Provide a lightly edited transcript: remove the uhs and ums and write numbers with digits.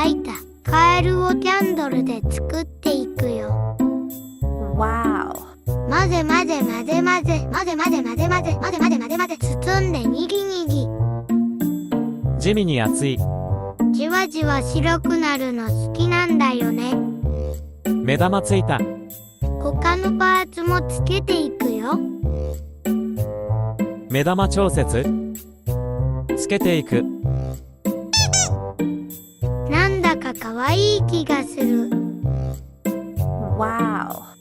描いたカエルをキャンドルで作っていくよ。Wow. 混ぜ混ぜ混ぜ混ぜ混ぜ混ぜ混ぜ混ぜ混ぜ混ぜ混ぜ混ぜ包んでにぎにぎ。地味に熱い。じわじわ白くなるの好きなんだよね。目玉ついた。他のパーツもつけていくよ。目玉調節つけていく。なんだかかわいい気がする。Wow.